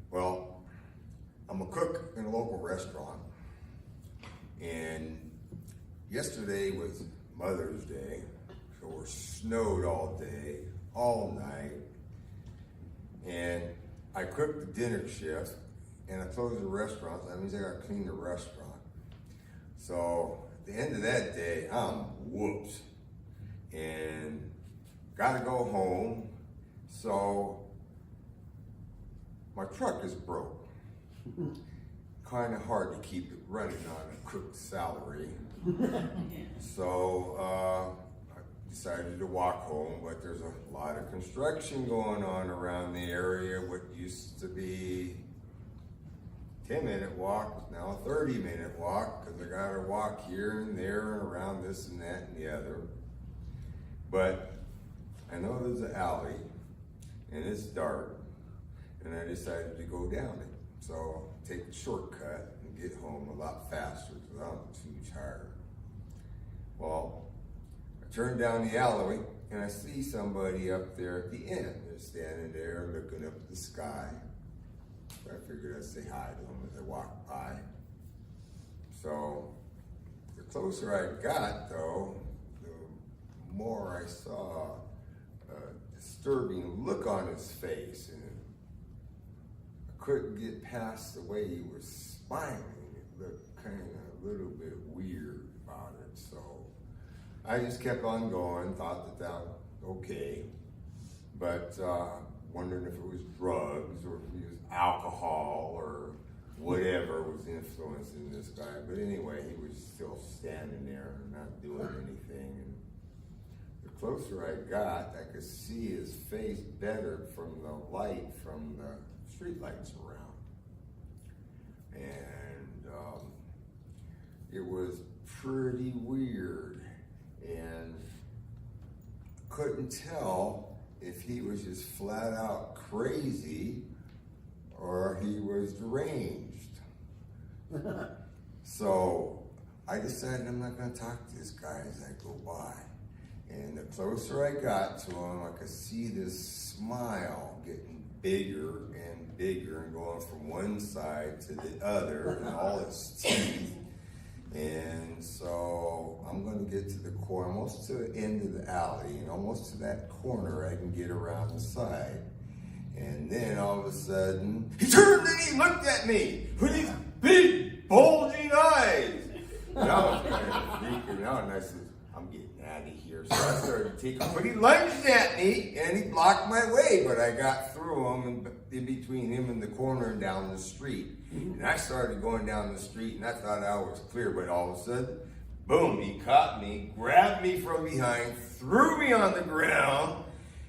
Well, I'm a cook in a local restaurant, and yesterday was Mother's Day, so we're snowed all day, all night, and I cooked the dinner shift, and I closed the restaurant, so that means I gotta clean the restaurant. So at the end of that day, I'm whooped, and gotta go home, so my truck is broke. Kind of hard to keep it running on a cook's salary. So I decided to walk home, but there's a lot of construction going on around the area. What used to be 10-minute walk is now a 30-minute walk, because I gotta walk here and there and around this and that and the other. But I know there's an alley, and it's dark, and I decided to go down it. So take the shortcut and get home a lot faster because I'm too tired. Well, I turn down the alleyway and I see somebody up there at the end. They're standing there looking up at the sky. So I figured I'd say hi to them as I walked by. So the closer I got, though, the more I saw a disturbing look on his face, and couldn't get past the way he was smiling. It looked kind of a little bit weird about it. So I just kept on going, thought that was okay. But wondering if it was drugs or if it was alcohol or whatever was influencing this guy. But anyway, he was still standing there and not doing anything. And the closer I got, I could see his face better from the light from the street lights around. And it was pretty weird, and couldn't tell if he was just flat out crazy or he was deranged. So I decided I'm not gonna talk to this guy as I go by. And the closer I got to him, I could see this smile getting bigger and bigger and going from one side to the other, and all his teeth. And so I'm going to get to the corner, almost to the end of the alley, and almost to that corner I can get around the side. And then all of a sudden, he turned and he looked at me with these big, bulging eyes. And I was kind of freaking out, and I said, I'm getting out of here. So I started taking, but he lunged at me and he blocked my way, but I got through him and in between him and the corner and down the street. And I started going down the street and I thought I was clear, but all of a sudden, boom, he caught me, grabbed me from behind, threw me on the ground,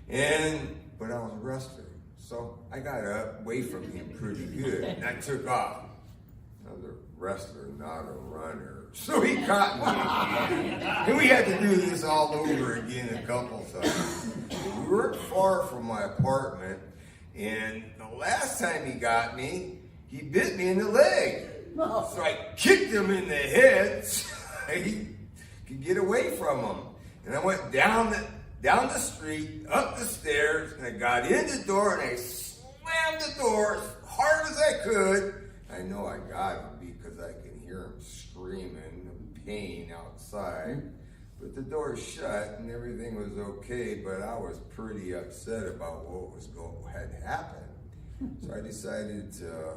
but I was a wrestler. So I got away from him pretty good and I took off. I was a wrestler, not a runner. So he caught me again. And we had to do this all over again a couple times. We weren't far from my apartment, and the last time he got me, he bit me in the leg. So I kicked him in the head so he could get away from him. And I went down the street, up the stairs, and I got in the door, and I slammed the door as hard as I could. I know I got him because I can hear him screaming in pain outside. But the door shut and everything was okay, but I was pretty upset about what had happened. So I decided to,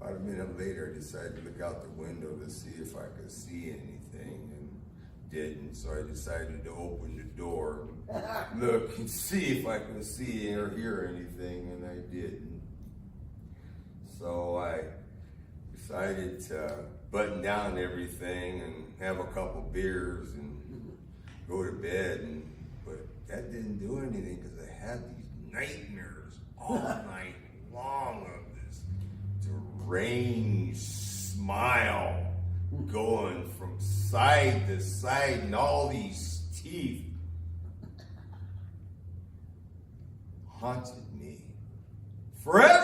about a minute later, I decided to look out the window to see if I could see anything, and didn't. So I decided to open the door and look and see if I could see or hear anything, and I didn't. So I decided to button down everything and have a couple beers and go to bed, but that didn't do anything because I had these nightmares all night long of this deranged smile going from side to side and all these teeth haunted me forever.